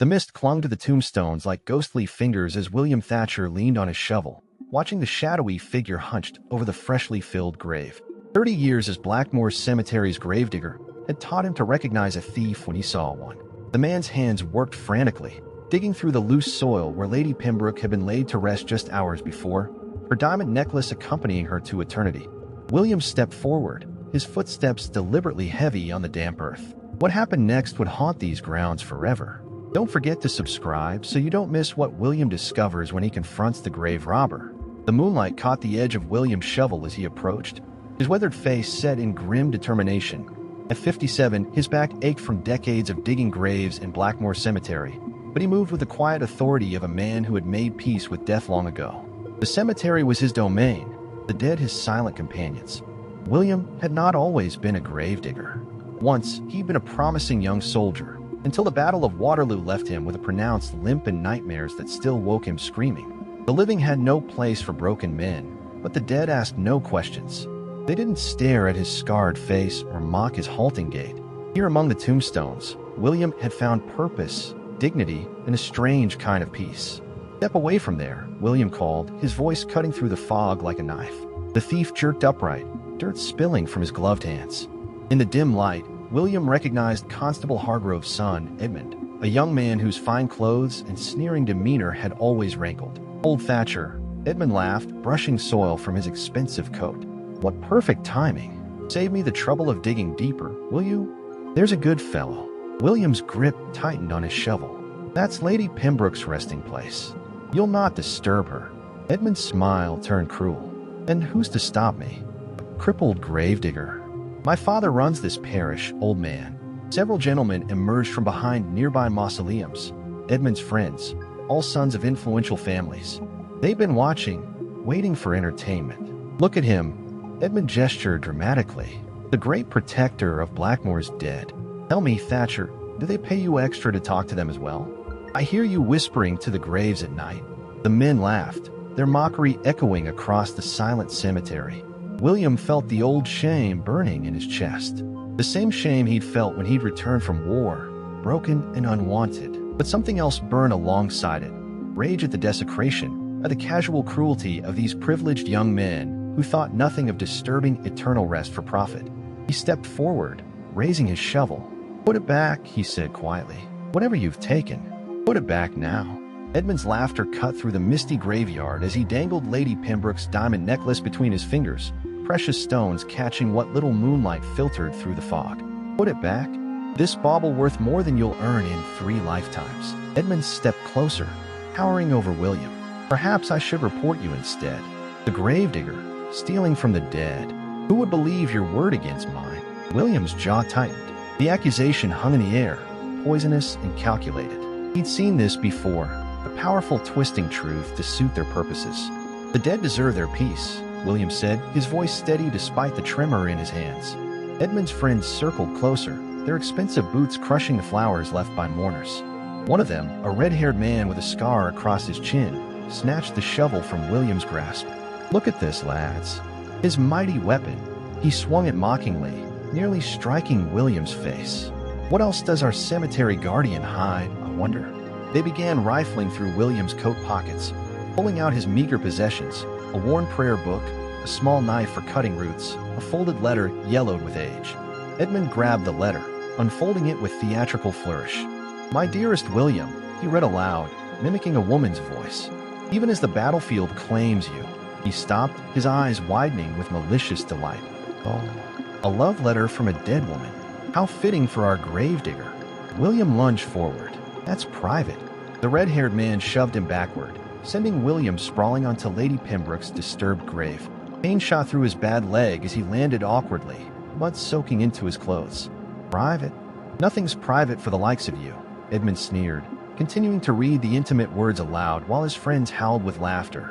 The mist clung to the tombstones like ghostly fingers as William Thatcher leaned on his shovel, watching the shadowy figure hunched over the freshly filled grave. 30 years as Blackmoor Cemetery's gravedigger had taught him to recognize a thief when he saw one. The man's hands worked frantically, digging through the loose soil where Lady Pembrooke had been laid to rest just hours before, her diamond necklace accompanying her to eternity. William stepped forward, his footsteps deliberately heavy on the damp earth. What happened next would haunt these grounds forever. Don't forget to subscribe so you don't miss what William discovers when he confronts the grave robber. The moonlight caught the edge of William's shovel as he approached, his weathered face set in grim determination. At 57, his back ached from decades of digging graves in Blackmoor Cemetery, but he moved with the quiet authority of a man who had made peace with death long ago. The cemetery was his domain, the dead his silent companions. William had not always been a gravedigger. Once, he'd been a promising young soldier, until the Battle of Waterloo left him with a pronounced limp and nightmares that still woke him screaming. The living had no place for broken men, but the dead asked no questions. They didn't stare at his scarred face or mock his halting gait. Here among the tombstones, William had found purpose, dignity, and a strange kind of peace. "Step away from there," William called, his voice cutting through the fog like a knife. The thief jerked upright, dirt spilling from his gloved hands. In the dim light, William recognized Constable Hargrove's son, Edmund, a young man whose fine clothes and sneering demeanor had always rankled. "Old Thatcher," Edmund laughed, brushing soil from his expensive coat. "What perfect timing. Save me the trouble of digging deeper, will you? There's a good fellow." William's grip tightened on his shovel. "That's Lady Pembroke's resting place. You'll not disturb her." Edmund's smile turned cruel. "And who's to stop me? A crippled gravedigger. My father runs this parish, old man." Several gentlemen emerged from behind nearby mausoleums. Edmund's friends, all sons of influential families. They'd been watching, waiting for entertainment. "Look at him," Edmund gestured dramatically. "The great protector of Blackmoor's dead. Tell me, Thatcher, do they pay you extra to talk to them as well? I hear you whispering to the graves at night." The men laughed, their mockery echoing across the silent cemetery. William felt the old shame burning in his chest. The same shame he'd felt when he'd returned from war, broken and unwanted. But something else burned alongside it. Rage at the desecration, at the casual cruelty of these privileged young men who thought nothing of disturbing eternal rest for profit. He stepped forward, raising his shovel. "Put it back," he said quietly. "Whatever you've taken, put it back now." Edmund's laughter cut through the misty graveyard as he dangled Lady Pembroke's diamond necklace between his fingers, precious stones catching what little moonlight filtered through the fog. "Put it back? This bauble worth more than you'll earn in 3 lifetimes." Edmund stepped closer, towering over William. "Perhaps I should report you instead. The gravedigger, stealing from the dead. Who would believe your word against mine?" William's jaw tightened. The accusation hung in the air, poisonous and calculated. He'd seen this before, a powerful twisting truth to suit their purposes. "The dead deserve their peace," William said, his voice steady despite the tremor in his hands. Edmund's friends circled closer, their expensive boots crushing the flowers left by mourners. One of them, a red-haired man with a scar across his chin, snatched the shovel from William's grasp. "Look at this, lads. His mighty weapon." He swung it mockingly, nearly striking William's face. "What else does our cemetery guardian hide, I wonder?" They began rifling through William's coat pockets, pulling out his meager possessions, a worn prayer book, a small knife for cutting roots, a folded letter yellowed with age. Edmund grabbed the letter, unfolding it with theatrical flourish. "My dearest William," he read aloud, mimicking a woman's voice. "Even as the battlefield claims you." He stopped, his eyes widening with malicious delight. "Oh, a love letter from a dead woman. How fitting for our gravedigger." William lunged forward. "That's private." The red-haired man shoved him backward, sending William sprawling onto Lady Pembroke's disturbed grave. Pain shot through his bad leg as he landed awkwardly, mud soaking into his clothes. "Private? Nothing's private for the likes of you," Edmund sneered, continuing to read the intimate words aloud while his friends howled with laughter.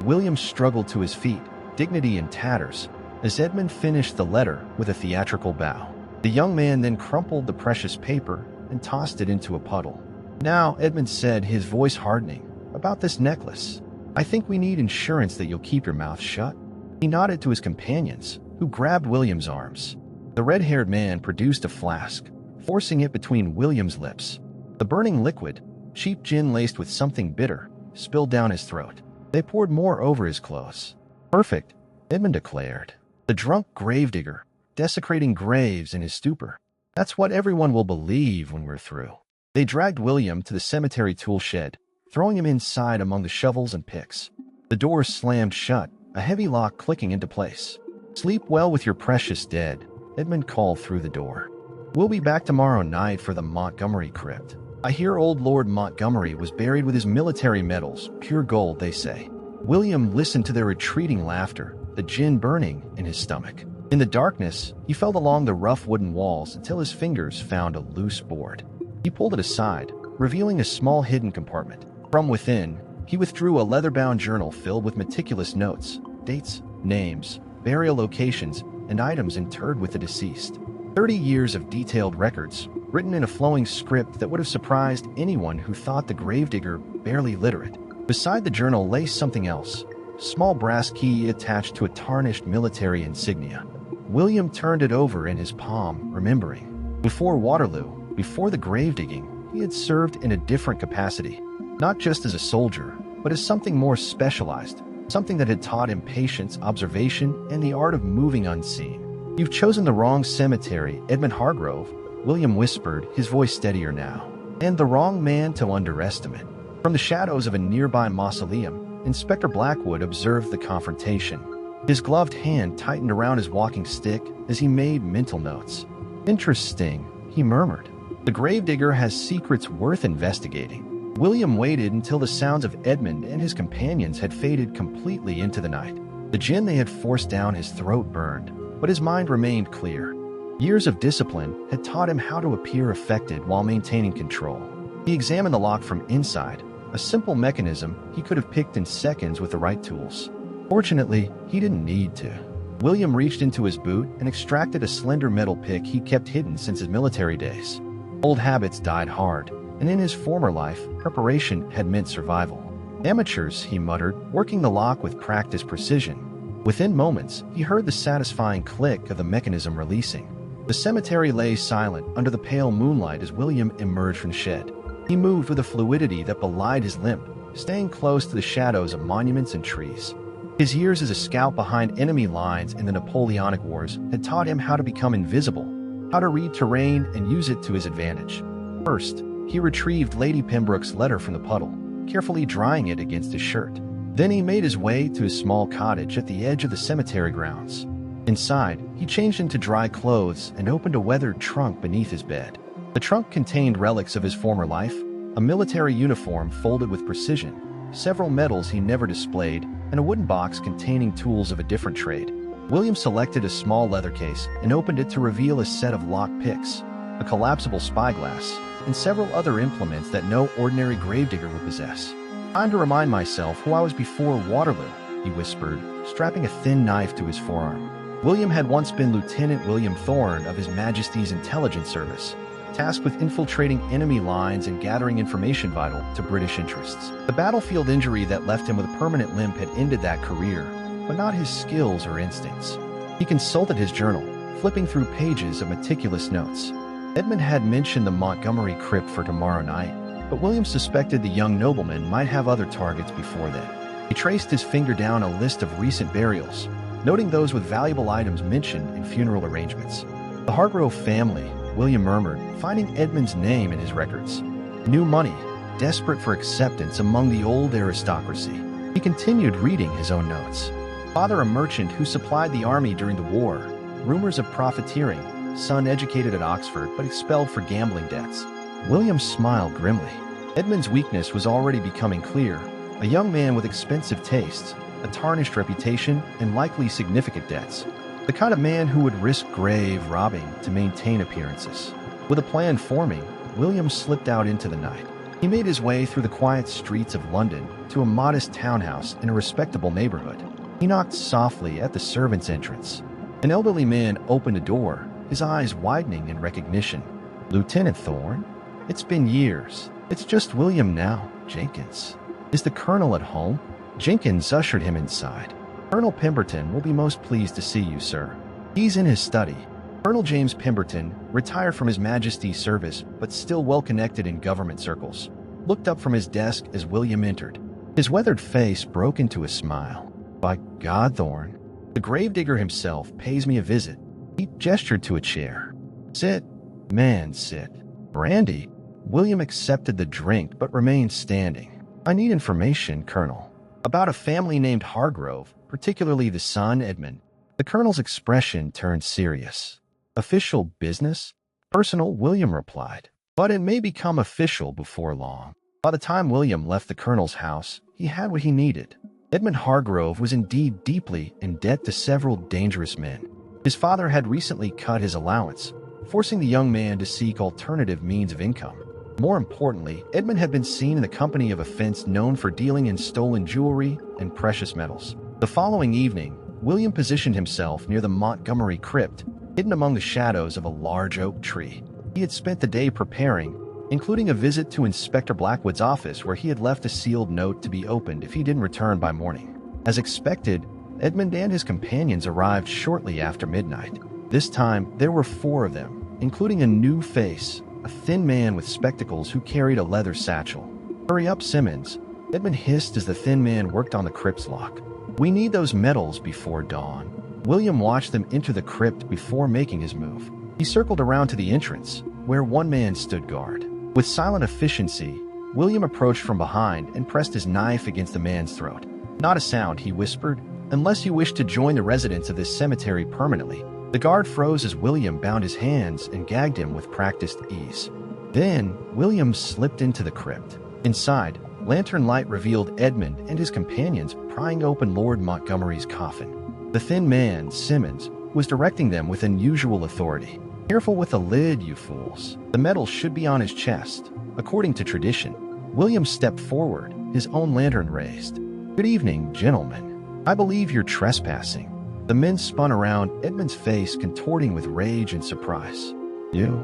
William struggled to his feet, dignity in tatters, as Edmund finished the letter with a theatrical bow. The young man then crumpled the precious paper and tossed it into a puddle. "Now," Edmund said, his voice hardening, "about this necklace. I think we need insurance that you'll keep your mouth shut." He nodded to his companions, who grabbed William's arms. The red-haired man produced a flask, forcing it between William's lips. The burning liquid, cheap gin laced with something bitter, spilled down his throat. They poured more over his clothes. "Perfect," Edmund declared. The drunk gravedigger, desecrating graves in his stupor. "That's what everyone will believe when we're through." They dragged William to the cemetery tool shed, throwing him inside among the shovels and picks. The door slammed shut, a heavy lock clicking into place. "Sleep well with your precious dead," Edmund called through the door. "We'll be back tomorrow night for the Montgomery crypt. I hear old Lord Montgomery was buried with his military medals, pure gold, they say." William listened to their retreating laughter, the gin burning in his stomach. In the darkness, he felt along the rough wooden walls until his fingers found a loose board. He pulled it aside, revealing a small hidden compartment. From within, he withdrew a leather-bound journal filled with meticulous notes, dates, names, burial locations, and items interred with the deceased. 30 years of detailed records, written in a flowing script that would have surprised anyone who thought the gravedigger barely literate. Beside the journal lay something else, a small brass key attached to a tarnished military insignia. William turned it over in his palm, remembering. Before Waterloo, before the grave-digging, he had served in a different capacity. Not just as a soldier, but as something more specialized, something that had taught him patience, observation, and the art of moving unseen. "You've chosen the wrong cemetery, Edmund Hargrove," William whispered, his voice steadier now. "And the wrong man to underestimate." From the shadows of a nearby mausoleum, Inspector Blackwood observed the confrontation. His gloved hand tightened around his walking stick as he made mental notes. "Interesting," he murmured. "The gravedigger has secrets worth investigating." William waited until the sounds of Edmund and his companions had faded completely into the night. The gin they had forced down his throat burned, but his mind remained clear. Years of discipline had taught him how to appear affected while maintaining control. He examined the lock from inside, a simple mechanism he could have picked in seconds with the right tools. Fortunately, he didn't need to. William reached into his boot and extracted a slender metal pick he kept hidden since his military days. Old habits died hard, and in his former life, preparation had meant survival. "Amateurs," he muttered, working the lock with practiced precision. Within moments, he heard the satisfying click of the mechanism releasing. The cemetery lay silent under the pale moonlight as William emerged from the shed. He moved with a fluidity that belied his limp, staying close to the shadows of monuments and trees. His years as a scout behind enemy lines in the Napoleonic Wars had taught him how to become invisible, how to read terrain and use it to his advantage. First, he retrieved Lady Pembroke's letter from the puddle, carefully drying it against his shirt. Then he made his way to his small cottage at the edge of the cemetery grounds. Inside, he changed into dry clothes and opened a weathered trunk beneath his bed. The trunk contained relics of his former life, a military uniform folded with precision, several medals he never displayed, and a wooden box containing tools of a different trade. William selected a small leather case and opened it to reveal a set of lock picks, a collapsible spyglass, and several other implements that no ordinary gravedigger would possess. "Time to remind myself who I was before Waterloo," he whispered, strapping a thin knife to his forearm. William had once been Lieutenant William Thorne of His Majesty's Intelligence Service, tasked with infiltrating enemy lines and gathering information vital to British interests. The battlefield injury that left him with a permanent limp had ended that career, but not his skills or instincts. He consulted his journal, flipping through pages of meticulous notes. Edmund had mentioned the Montgomery crypt for tomorrow night, but William suspected the young nobleman might have other targets before then. He traced his finger down a list of recent burials, noting those with valuable items mentioned in funeral arrangements. "The Hargrove family," William murmured, finding Edmund's name in his records. New money, desperate for acceptance among the old aristocracy. He continued reading his own notes. Father a merchant who supplied the army during the war. Rumors of profiteering. Son educated at Oxford but expelled for gambling debts. William smiled grimly. Edmund's weakness was already becoming clear. A young man with expensive tastes, a tarnished reputation, and likely significant debts. The kind of man who would risk grave robbing to maintain appearances. With a plan forming, William slipped out into the night. He made his way through the quiet streets of London to a modest townhouse in a respectable neighborhood. He knocked softly at the servants' entrance. An elderly man opened a door, his eyes widening in recognition. "Lieutenant Thorne? It's been years. It's just William now, Jenkins. Is the colonel at home?" Jenkins ushered him inside. "Colonel Pemberton will be most pleased to see you, sir. He's in his study." Colonel James Pemberton, retired from His Majesty's service but still well connected in government circles. looked up from his desk as William entered. His weathered face broke into a smile. "By God, Thorne, the gravedigger himself pays me a visit." He gestured to a chair. "Sit, man, sit." "Brandy?" William accepted the drink but remained standing. "I need information, Colonel, about a family named Hargrove, particularly the son, Edmund." The Colonel's expression turned serious. "Official business?" "Personal," William replied. "But it may become official before long." By the time William left the Colonel's house, he had what he needed. Edmund Hargrove was indeed deeply in debt to several dangerous men. His father had recently cut his allowance, forcing the young man to seek alternative means of income. More importantly, Edmund had been seen in the company of a fence known for dealing in stolen jewelry and precious metals. The following evening, William positioned himself near the Montgomery crypt, hidden among the shadows of a large oak tree. He had spent the day preparing, including a visit to Inspector Blackwood's office where he had left a sealed note to be opened if he didn't return by morning. As expected, Edmund and his companions arrived shortly after midnight. This time, there were 4 of them, including a new face, a thin man with spectacles who carried a leather satchel. "Hurry up, Simmons," Edmund hissed as the thin man worked on the crypt's lock. "We need those medals before dawn." William watched them enter the crypt before making his move. He circled around to the entrance, where one man stood guard. With silent efficiency, William approached from behind and pressed his knife against the man's throat. "Not a sound," he whispered, "unless you wish to join the residents of this cemetery permanently." The guard froze as William bound his hands and gagged him with practiced ease. Then, William slipped into the crypt. Inside, lantern light revealed Edmund and his companions prying open Lord Montgomery's coffin. The thin man, Simmons, was directing them with unusual authority. "Careful with the lid, you fools. The medal should be on his chest." According to tradition, William stepped forward, his own lantern raised. "Good evening, gentlemen. I believe you're trespassing." The men spun around, Edmund's face contorting with rage and surprise. "You?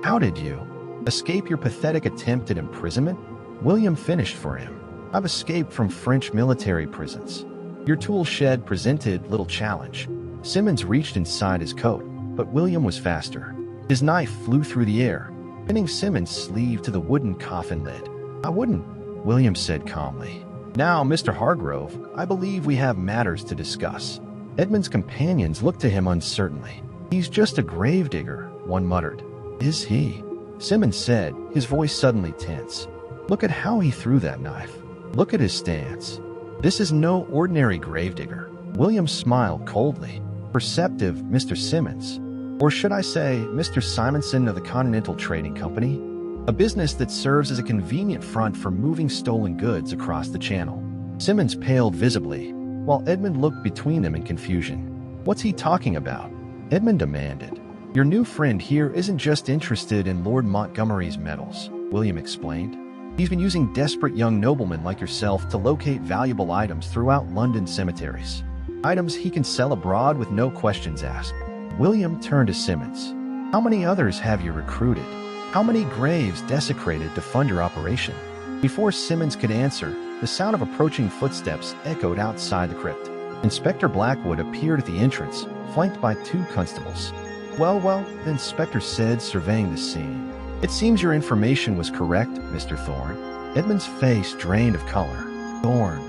How did you escape your pathetic attempt at imprisonment?" William finished for him. "I've escaped from French military prisons." Your tool shed presented little challenge. Simmons reached inside his coat, but William was faster. His knife flew through the air, pinning Simmons' sleeve to the wooden coffin lid. "I wouldn't," William said calmly. "Now, Mr. Hargrove, I believe we have matters to discuss." Edmund's companions looked to him uncertainly. "He's just a gravedigger," one muttered. "Is he?" Simmons said, his voice suddenly tense. "Look at how he threw that knife. Look at his stance. This is no ordinary gravedigger." William smiled coldly. "Perceptive, Mr. Simmons. Or should I say, Mr. Simonson of the Continental Trading Company? A business that serves as a convenient front for moving stolen goods across the channel." Simmons paled visibly, while Edmund looked between them in confusion. "What's he talking about?" Edmund demanded. "Your new friend here isn't just interested in Lord Montgomery's medals," William explained. "He's been using desperate young noblemen like yourself to locate valuable items throughout London cemeteries. Items he can sell abroad with no questions asked." William turned to Simmons. "How many others have you recruited? How many graves desecrated to fund your operation?" Before Simmons could answer, the sound of approaching footsteps echoed outside the crypt. Inspector Blackwood appeared at the entrance, flanked by 2 constables. Well, the inspector said, surveying the scene. "It seems your information was correct, Mr. Thorne." Edmund's face drained of color. "Thorne.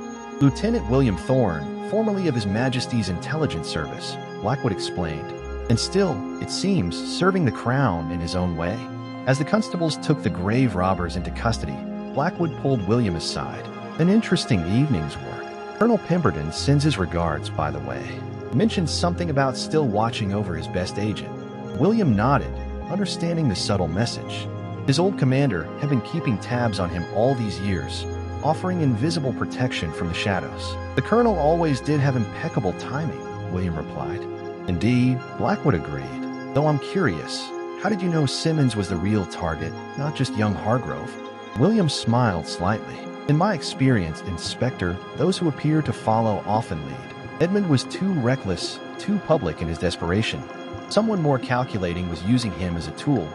Lieutenant William Thorne, formerly of His Majesty's Intelligence Service," Blackwood explained. "And still, it seems, serving the crown in his own way." As the constables took the grave robbers into custody, Blackwood pulled William aside. "An interesting evening's work. Colonel Pemberton sends his regards, by the way. Mentioned something about still watching over his best agent." William nodded, understanding the subtle message. His old commander had been keeping tabs on him all these years, offering invisible protection from the shadows. "The colonel always did have impeccable timing," William replied. "Indeed," Blackwood agreed. "Though I'm curious, how did you know Simmons was the real target, not just young Hargrove?" William smiled slightly. "In my experience, Inspector, those who appear to follow often lead. Edmund was too reckless, too public in his desperation. Someone more calculating was using him as a tool.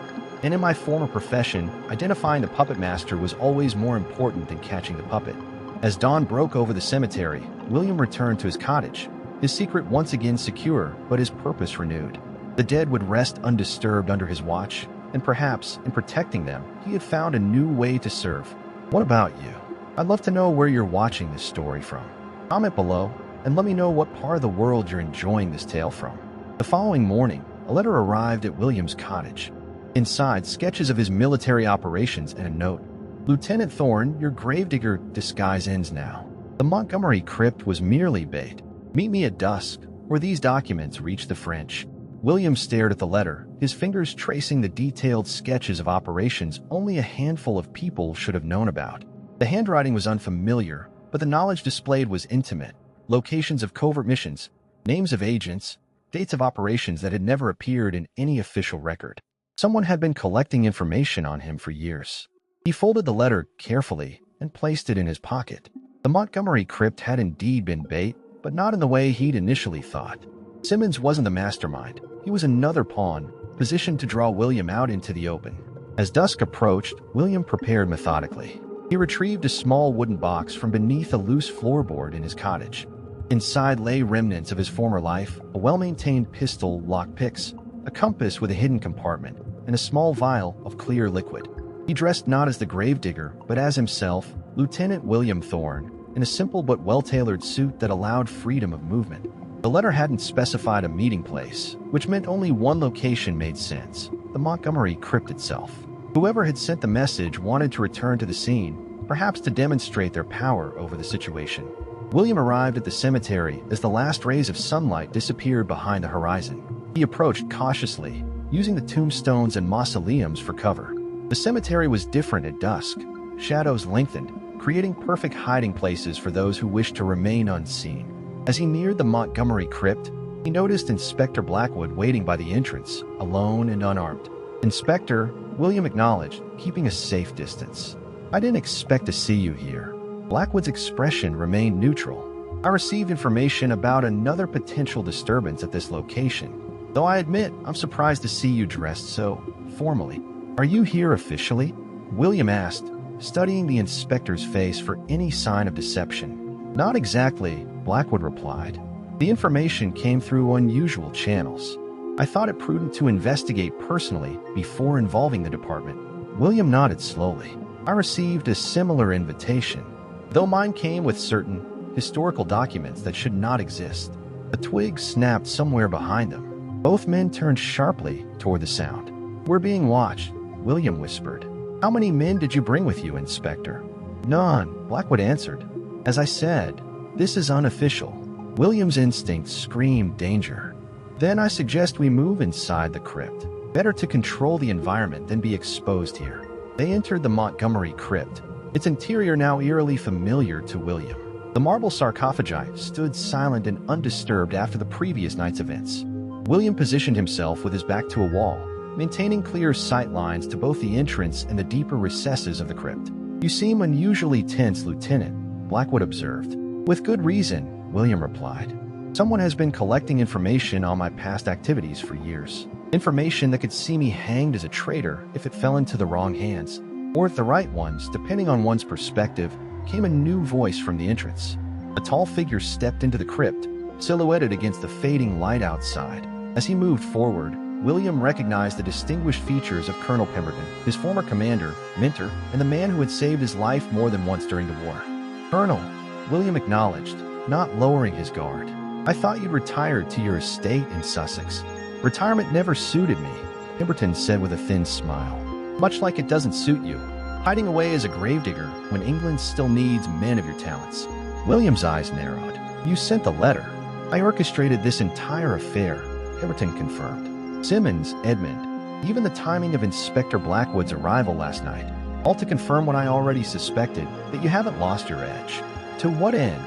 And in my former profession, identifying the puppet master was always more important than catching the puppet." As dawn broke over the cemetery, William returned to his cottage, his secret once again secure, but his purpose renewed. The dead would rest undisturbed under his watch, and perhaps, in protecting them, he had found a new way to serve. What about you? I'd love to know where you're watching this story from. Comment below and let me know what part of the world you're enjoying this tale from. The following morning, a letter arrived at William's cottage. Inside, sketches of his military operations and a note. Lieutenant Thorne, your gravedigger disguise ends now. The Montgomery crypt was merely bait. Meet me at dusk, where these documents reach the French. William stared at the letter, his fingers tracing the detailed sketches of operations only a handful of people should have known about. The handwriting was unfamiliar, but the knowledge displayed was intimate. Locations of covert missions, names of agents, dates of operations that had never appeared in any official record. Someone had been collecting information on him for years. He folded the letter carefully and placed it in his pocket. The Montgomery crypt had indeed been bait, but not in the way he'd initially thought. Simmons wasn't the mastermind. He was another pawn, positioned to draw William out into the open. As dusk approached, William prepared methodically. He retrieved a small wooden box from beneath a loose floorboard in his cottage. Inside lay remnants of his former life, a well-maintained pistol, lockpicks, a compass with a hidden compartment, and a small vial of clear liquid. He dressed not as the gravedigger, but as himself, Lieutenant William Thorne, in a simple but well-tailored suit that allowed freedom of movement. The letter hadn't specified a meeting place, which meant only one location made sense: the Montgomery crypt itself. Whoever had sent the message wanted to return to the scene, perhaps to demonstrate their power over the situation. William arrived at the cemetery as the last rays of sunlight disappeared behind the horizon. He approached cautiously, using the tombstones and mausoleums for cover. The cemetery was different at dusk. Shadows lengthened, creating perfect hiding places for those who wished to remain unseen. As he neared the Montgomery crypt, he noticed Inspector Blackwood waiting by the entrance, alone and unarmed. "Inspector," William acknowledged, keeping a safe distance. "I didn't expect to see you here." Blackwood's expression remained neutral. "I received information about another potential disturbance at this location, though I admit I'm surprised to see you dressed so formally. Are you here officially?" William asked, studying the inspector's face for any sign of deception. "Not exactly," Blackwood replied. "The information came through unusual channels. I thought it prudent to investigate personally before involving the department." William nodded slowly. "I received a similar invitation, though mine came with certain historical documents that should not exist." A twig snapped somewhere behind them. Both men turned sharply toward the sound. "We're being watched," William whispered. "How many men did you bring with you, Inspector?" "None," Blackwood answered. "As I said, this is unofficial." William's instincts screamed danger. "Then I suggest we move inside the crypt. Better to control the environment than be exposed here." They entered the Montgomery crypt, its interior now eerily familiar to William. The marble sarcophagi stood silent and undisturbed after the previous night's events. William positioned himself with his back to a wall, maintaining clear sight lines to both the entrance and the deeper recesses of the crypt. "You seem unusually tense, Lieutenant," Blackwood observed. "With good reason," William replied. "Someone has been collecting information on my past activities for years. Information that could see me hanged as a traitor if it fell into the wrong hands, or if the right ones, depending on one's perspective." Came a new voice from the entrance. A tall figure stepped into the crypt, silhouetted against the fading light outside. As he moved forward, William recognized the distinguished features of Colonel Pembrooke, his former commander, mentor, and the man who had saved his life more than once during the war. "Colonel," William acknowledged, not lowering his guard. "I thought you'd retired to your estate in Sussex." "Retirement never suited me," Pemberton said with a thin smile. "Much like it doesn't suit you, hiding away as a gravedigger when England still needs men of your talents." William's eyes narrowed. "You sent the letter." "I orchestrated this entire affair," Pemberton confirmed. "Simmons, Edmund, even the timing of Inspector Blackwood's arrival last night, all to confirm what I already suspected, that you haven't lost your edge." "To what end?"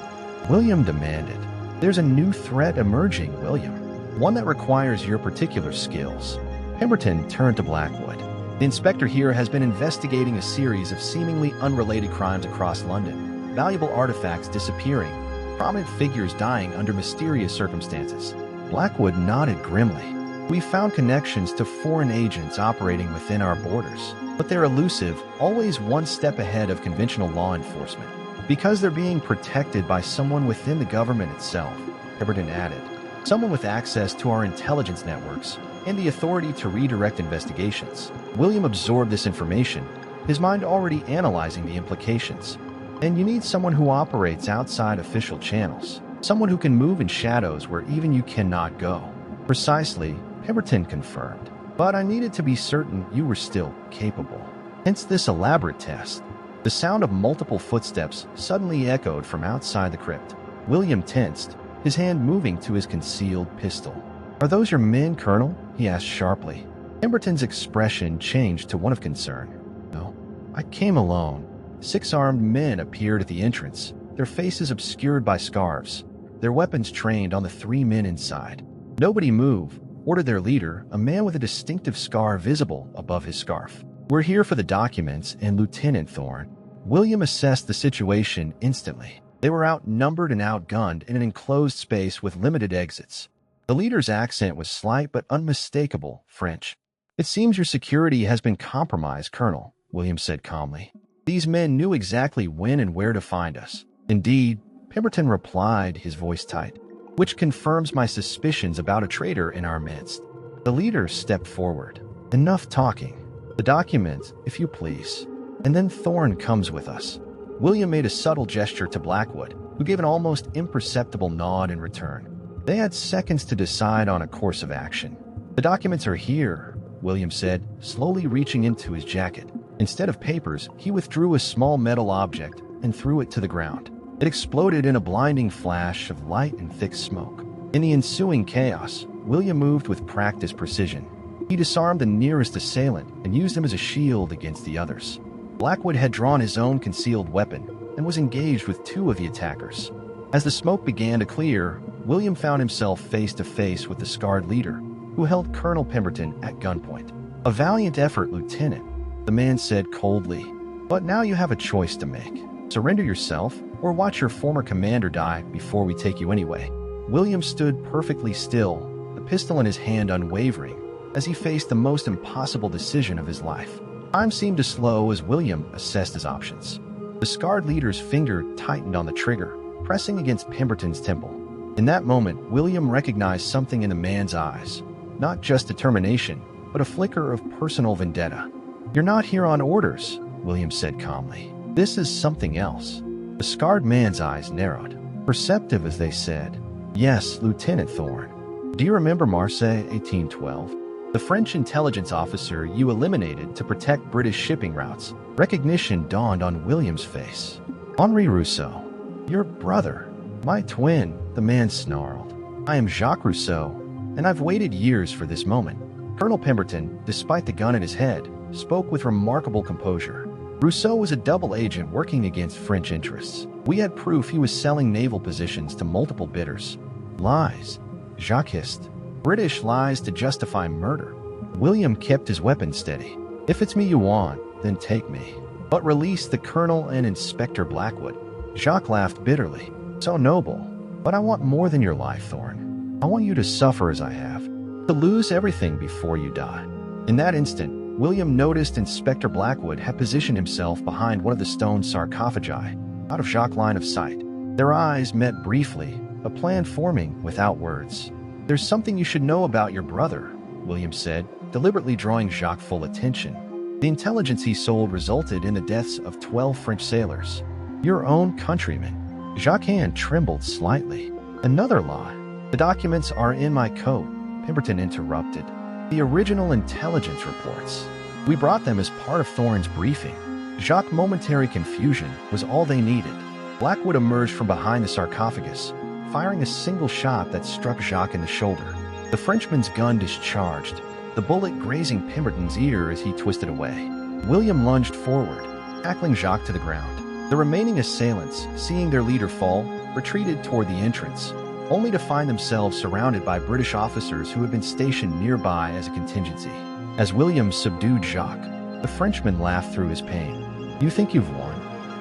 William demanded. "There's a new threat emerging, William. One that requires your particular skills." Pemberton turned to Blackwood. "The inspector here has been investigating a series of seemingly unrelated crimes across London. Valuable artifacts disappearing, prominent figures dying under mysterious circumstances." Blackwood nodded grimly. "We've found connections to foreign agents operating within our borders, but they're elusive, always one step ahead of conventional law enforcement. Because they're being protected by someone within the government itself," Pemberton added. "Someone with access to our intelligence networks and the authority to redirect investigations." William absorbed this information, his mind already analyzing the implications. And you need someone who operates outside official channels, someone who can move in shadows where even you cannot go. Precisely, Pemberton confirmed. But I needed to be certain you were still capable. Hence this elaborate test. The sound of multiple footsteps suddenly echoed from outside the crypt. William tensed, his hand moving to his concealed pistol. "Are those your men, Colonel?" he asked sharply. Pemberton's expression changed to one of concern. "No, I came alone." 6 armed men appeared at the entrance, their faces obscured by scarves, their weapons trained on the 3 men inside. "Nobody move," ordered their leader, a man with a distinctive scar visible above his scarf. "We're here for the documents and Lieutenant Thorne." William assessed the situation instantly. They were outnumbered and outgunned in an enclosed space with limited exits. The leader's accent was slight but unmistakable French. "It seems your security has been compromised, Colonel," William said calmly. "These men knew exactly when and where to find us." "Indeed," Pemberton replied, his voice tight, "which confirms my suspicions about a traitor in our midst." The leader stepped forward. "Enough talking. The documents, if you please. And then Thorne comes with us." William made a subtle gesture to Blackwood, who gave an almost imperceptible nod in return. They had seconds to decide on a course of action. "The documents are here," William said, slowly reaching into his jacket. Instead of papers, he withdrew a small metal object and threw it to the ground. It exploded in a blinding flash of light and thick smoke. In the ensuing chaos, William moved with practiced precision. He disarmed the nearest assailant and used him as a shield against the others. Blackwood had drawn his own concealed weapon and was engaged with 2 of the attackers. As the smoke began to clear, William found himself face to face with the scarred leader, who held Colonel Pemberton at gunpoint. "A valiant effort, Lieutenant," the man said coldly. "But now you have a choice to make. Surrender yourself, or watch your former commander die before we take you anyway." William stood perfectly still, the pistol in his hand unwavering, as he faced the most impossible decision of his life. Time seemed to slow as William assessed his options. The scarred leader's finger tightened on the trigger, pressing against Pemberton's temple. In that moment, William recognized something in the man's eyes. Not just determination, but a flicker of personal vendetta. "You're not here on orders," William said calmly. "This is something else." The scarred man's eyes narrowed. Perceptive, as they said. "Yes, Lieutenant Thorne. Do you remember Marseille, 1812? The French intelligence officer you eliminated to protect British shipping routes?" Recognition dawned on William's face. "Henri Rousseau. Your brother. My twin," the man snarled. "I am Jacques Rousseau, and I've waited years for this moment." Colonel Pemberton, despite the gun at his head, spoke with remarkable composure. "Rousseau was a double agent working against French interests. We had proof he was selling naval positions to multiple bidders." "Lies," Jacques hissed. "British lies to justify murder." William kept his weapon steady. "If it's me you want, then take me. But release the Colonel and Inspector Blackwood." Jacques laughed bitterly. "So noble. But I want more than your life, Thorne. I want you to suffer as I have, to lose everything before you die." In that instant, William noticed Inspector Blackwood had positioned himself behind one of the stone sarcophagi, out of Jacques' line of sight. Their eyes met briefly, a plan forming without words. "There's something you should know about your brother," William said, deliberately drawing Jacques full attention. "The intelligence he sold resulted in the deaths of 12 French sailors. Your own countrymen." Jacques' hand trembled slightly. "Another lie. The documents are in my coat," Pemberton interrupted. "The original intelligence reports. We brought them as part of Thorne's briefing." Jacques' momentary confusion was all they needed. Blackwood emerged from behind the sarcophagus, firing a single shot that struck Jacques in the shoulder. The Frenchman's gun discharged, the bullet grazing Pemberton's ear as he twisted away. William lunged forward, tackling Jacques to the ground. The remaining assailants, seeing their leader fall, retreated toward the entrance, only to find themselves surrounded by British officers who had been stationed nearby as a contingency. As William subdued Jacques, the Frenchman laughed through his pain. "You think you've won?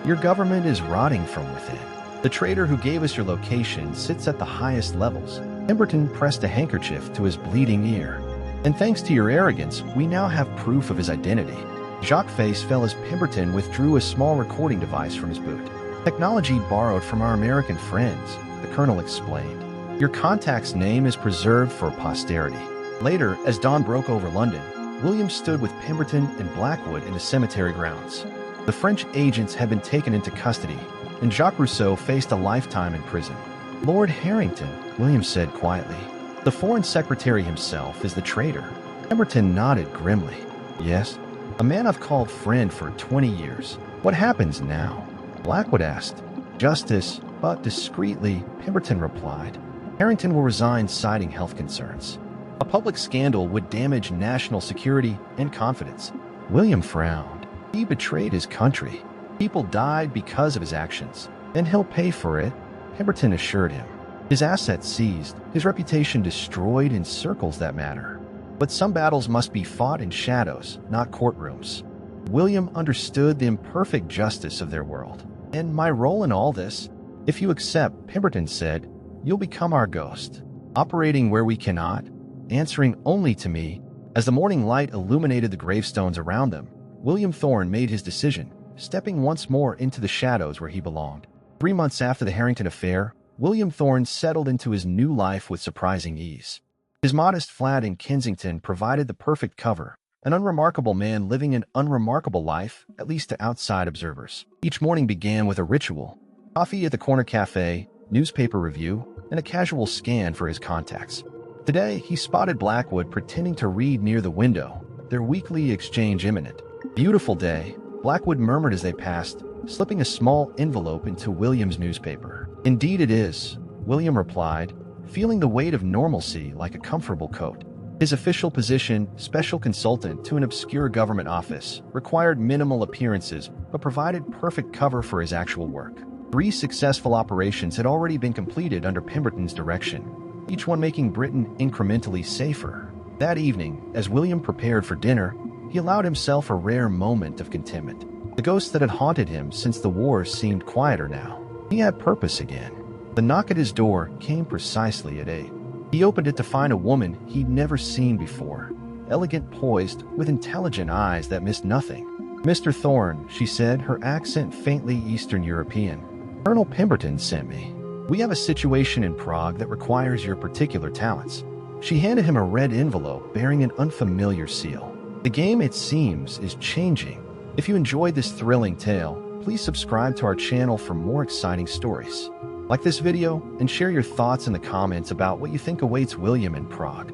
Your government is rotting from within. The traitor who gave us your location sits at the highest levels." Pemberton pressed a handkerchief to his bleeding ear. "And thanks to your arrogance, we now have proof of his identity." Jacques' face fell as Pemberton withdrew a small recording device from his boot. "Technology borrowed from our American friends," the colonel explained. "Your contact's name is preserved for posterity." Later, as dawn broke over London, William stood with Pemberton and Blackwood in the cemetery grounds. The French agents had been taken into custody, and Jacques Rousseau faced a lifetime in prison. "Lord Harrington," William said quietly. "The Foreign Secretary himself is the traitor." Pemberton nodded grimly. "Yes, a man I've called friend for 20 years. What happens now?" Blackwood asked. "Justice," but discreetly, Pemberton replied. "Harrington will resign, citing health concerns. A public scandal would damage national security and confidence." William frowned. He betrayed his country. People died because of his actions, and he'll pay for it, Pemberton assured him. His assets seized, his reputation destroyed in circles that matter. But some battles must be fought in shadows, not courtrooms. William understood the imperfect justice of their world. "And my role in all this? If you accept," Pemberton said, "you'll become our ghost, operating where we cannot, answering only to me." As the morning light illuminated the gravestones around them, William Thorne made his decision, stepping once more into the shadows where he belonged. 3 months after the Harrington affair, William Thorne settled into his new life with surprising ease. His modest flat in Kensington provided the perfect cover, an unremarkable man living an unremarkable life, at least to outside observers. Each morning began with a ritual: coffee at the corner cafe, newspaper review, and a casual scan for his contacts. Today, he spotted Blackwood pretending to read near the window, their weekly exchange imminent. "Beautiful day," Blackwood murmured as they passed, slipping a small envelope into William's newspaper. "Indeed it is," William replied, feeling the weight of normalcy like a comfortable coat. His official position, special consultant to an obscure government office, required minimal appearances but provided perfect cover for his actual work. 3 successful operations had already been completed under Pemberton's direction, each one making Britain incrementally safer. That evening, as William prepared for dinner, he allowed himself a rare moment of contentment. The ghost that had haunted him since the war seemed quieter now. He had purpose again. The knock at his door came precisely at 8. He opened it to find a woman he'd never seen before, elegant, poised, with intelligent eyes that missed nothing. "Mr. Thorne," she said, her accent faintly Eastern European. "Colonel Pemberton sent me. We have a situation in Prague that requires your particular talents." She handed him a red envelope bearing an unfamiliar seal. "The game, it seems, is changing. If you enjoyed this thrilling tale, please subscribe to our channel for more exciting stories. Like this video and share your thoughts in the comments about what you think awaits William in Prague.